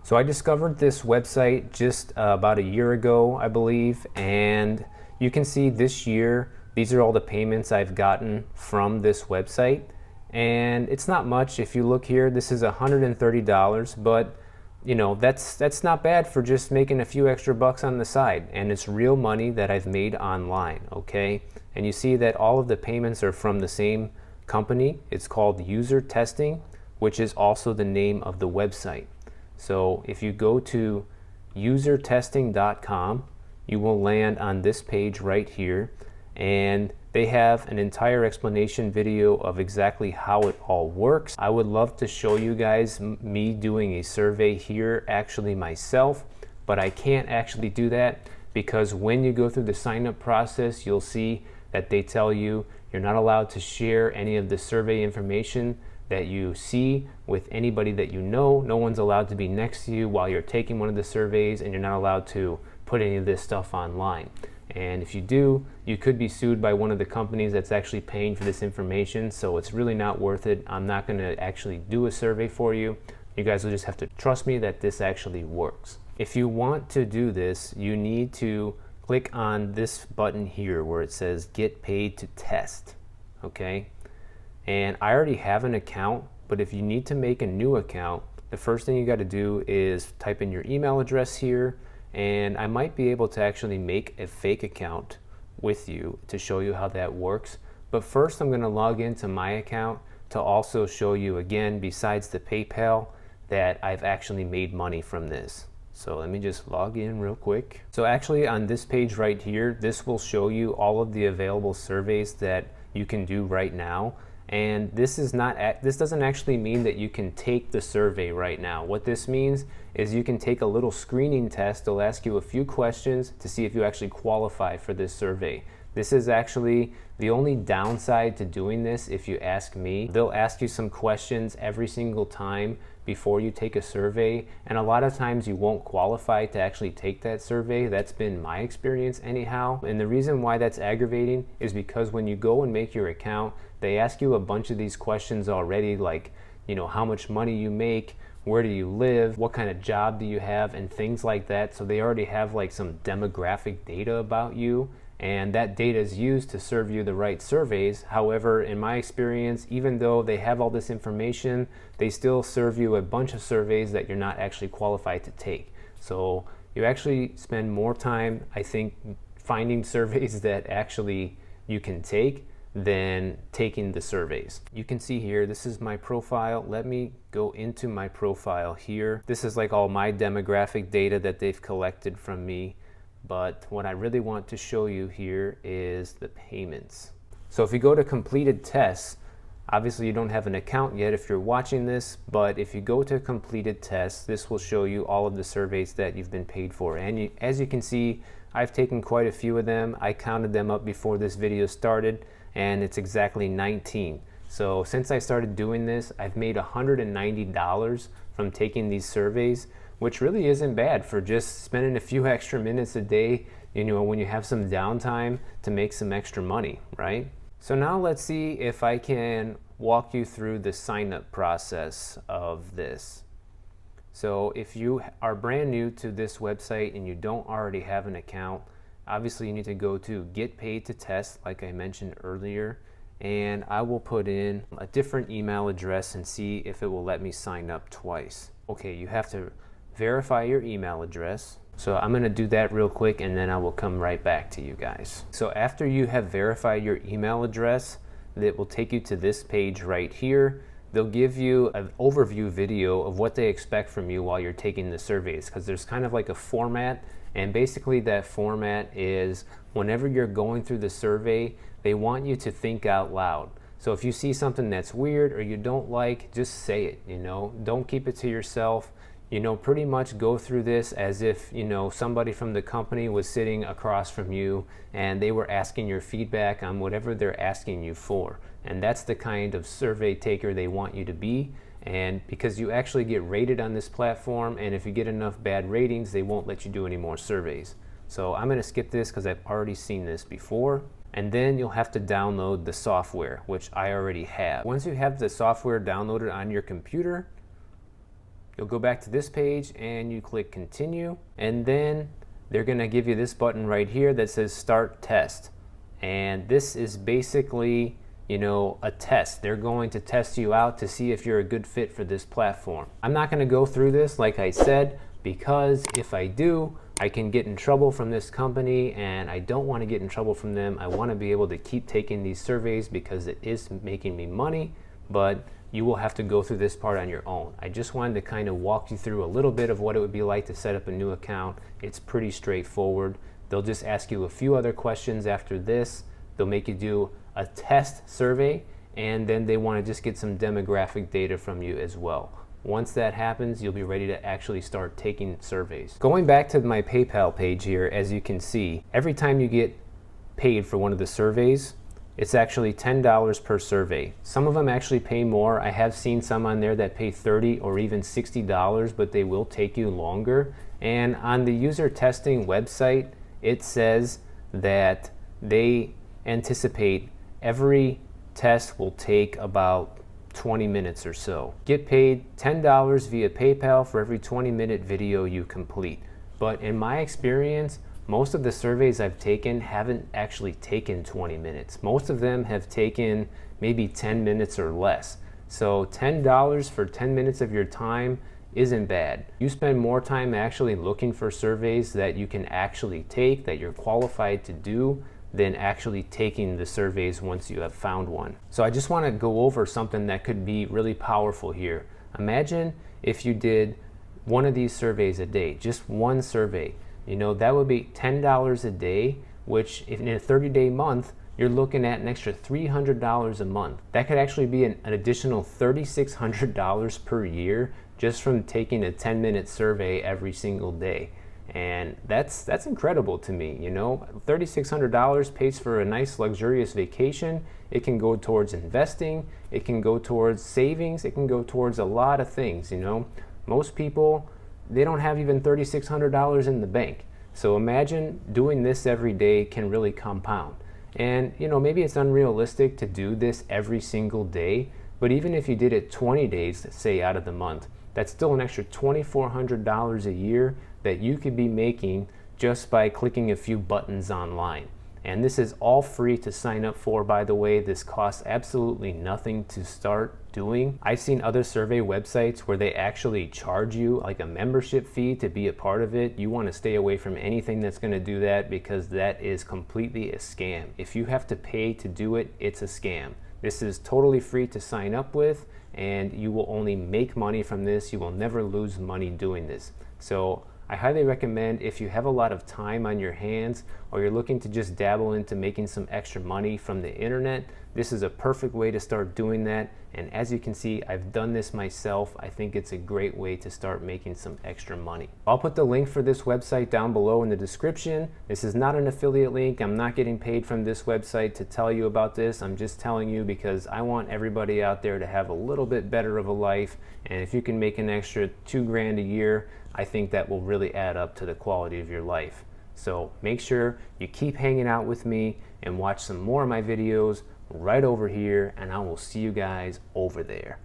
So I discovered this website just about a year ago, I believe, and you can see this year, these are all the payments I've gotten from this website. And it's not much. If you look here, this is $130, but you know, that's not bad for just making a few extra bucks on the side, and it's real money that I've made online, okay? And you see that all of the payments are from the same company. It's called User Testing, which is also the name of the website. So if you go to usertesting.com, you will land on this page right here, and they have an entire explanation video of exactly how it all works. I would love to show you guys me doing a survey here actually myself, but I can't actually do that because when you go through the sign up process, you'll see that they tell you you're not allowed to share any of the survey information that you see with anybody that you know. No one's allowed to be next to you while you're taking one of the surveys, and you're not allowed to put any of this stuff online. And if you do, you could be sued by one of the companies that's actually paying for this information, so it's really not worth it. I'm not going to actually do a survey for you. You guys will just have to trust me that this actually works. If you want to do this, you need to click on this button here where it says Get Paid to Test, okay? And I already have an account, but if you need to make a new account, the first thing you got to do is type in your email address here, and I might be able to actually make a fake account with you to show you how that works. But first I'm going to log into my account to also show you again, besides the PayPal, that I've actually made money from this. So let me just log in real quick. So actually on this page right here, this will show you all of the available surveys that you can do right now. And this doesn't actually mean that you can take the survey right now. What this means is you can take a little screening test. They'll ask you a few questions to see if you actually qualify for this survey. This is actually the only downside to doing this, if you ask me. They'll ask you some questions every single time before you take a survey, and a lot of times you won't qualify to actually take that survey. That's been my experience anyhow. And the reason why that's aggravating is because when you go and make your account, they ask you a bunch of these questions already, like, you know, how much money you make, where do you live, what kind of job do you have, and things like that. So they already have like some demographic data about you, and that data is used to serve you the right surveys. However, in my experience, even though they have all this information, they still serve you a bunch of surveys that you're not actually qualified to take. So you actually spend more time, I think, finding surveys that actually you can take than taking the surveys. You can see here, this is my profile. Let me go into my profile here. This is like all my demographic data that they've collected from me. But what I really want to show you here is the payments. So if you go to completed tests, obviously you don't have an account yet if you're watching this, but if you go to completed tests, this will show you all of the surveys that you've been paid for. And as you can see, I've taken quite a few of them. I counted them up before this video started, and it's exactly 19. So since I started doing this, I've made $190 from taking these surveys, which really isn't bad for just spending a few extra minutes a day, you know, when you have some downtime to make some extra money, right? So now let's see if I can walk you through the sign up process of this. So if you are brand new to this website and you don't already have an account, obviously you need to go to Get Paid to Test, like I mentioned earlier, and I will put in a different email address and see if it will let me sign up twice. Okay, you have to verify your email address. So I'm going to do that real quick, and then I will come right back to you guys. So after you have verified your email address, that will take you to this page right here. They'll give you an overview video of what they expect from you while you're taking the surveys, because there's kind of like a format, and basically that format is whenever you're going through the survey, they want you to think out loud. So if you see something that's weird or you don't like, just say it, you know, don't keep it to yourself. You know, pretty much go through this as if, you know, somebody from the company was sitting across from you and they were asking your feedback on whatever they're asking you for. And that's the kind of survey taker they want you to be. And because you actually get rated on this platform, and if you get enough bad ratings, they won't let you do any more surveys. So I'm going to skip this because I've already seen this before. And then you'll have to download the software, which I already have. Once you have the software downloaded on your computer, You'll go back to this page and you click continue, and then they're going to give you this button right here that says start test. And this is basically, a test. They're going to test you out to see if you're a good fit for this platform. I'm not going to go through this, like I said, because if I do, I can get in trouble from this company, and I don't want to get in trouble from them. I want to be able to keep taking these surveys because it is making me money, but you will have to go through this part on your own. I just wanted to kind of walk you through a little bit of what it would be like to set up a new account. It's pretty straightforward. They'll just ask you a few other questions after this. They'll make you do a test survey, and then they want to just get some demographic data from you as well. Once that happens, you'll be ready to actually start taking surveys. Going back to my PayPal page here, as you can see, every time you get paid for one of the surveys, it's actually $10 per survey. Some of them actually pay more. I have seen some on there that pay $30 or even $60, but they will take you longer. And on the user testing website, it says that they anticipate every test will take about 20 minutes or so. Get paid $10 via PayPal for every 20-minute video you complete. But in my experience, most of the surveys I've taken haven't actually taken 20 minutes. Most of them have taken maybe 10 minutes or less. So $10 for 10 minutes of your time isn't bad. You spend more time actually looking for surveys that you can actually take, that you're qualified to do, than actually taking the surveys once you have found one. So I just want to go over something that could be really powerful here. Imagine if you did one of these surveys a day, just one survey. That would be $10 a day, which in a 30-day month, you're looking at an extra $300 a month. That could actually be an additional $3,600 per year just from taking a 10-minute survey every single day. And that's incredible to me. $3,600 pays for a nice luxurious vacation. It can go towards investing, it can go towards savings, it can go towards a lot of things. Most people, they don't have even $3,600 in the bank. So imagine doing this every day can really compound. And maybe it's unrealistic to do this every single day, but even if you did it 20 days, say, out of the month, that's still an extra $2,400 a year that you could be making just by clicking a few buttons online. And this is all free to sign up for, by the way. This costs absolutely nothing to start doing. I've seen other survey websites where they actually charge you like a membership fee to be a part of it. You want to stay away from anything that's going to do that, because that is completely a scam. If you have to pay to do it, it's a scam. This is totally free to sign up with, and you will only make money from this. You will never lose money doing this. So I highly recommend, if you have a lot of time on your hands or you're looking to just dabble into making some extra money from the internet, this is a perfect way to start doing that. And as you can see, I've done this myself. I think it's a great way to start making some extra money. I'll put the link for this website down below in the description. This is not an affiliate link. I'm not getting paid from this website to tell you about this. I'm just telling you because I want everybody out there to have a little bit better of a life. And if you can make an extra $2,000 a year, I think that will really add up to the quality of your life. So make sure you keep hanging out with me and watch some more of my videos right over here, and I will see you guys over there.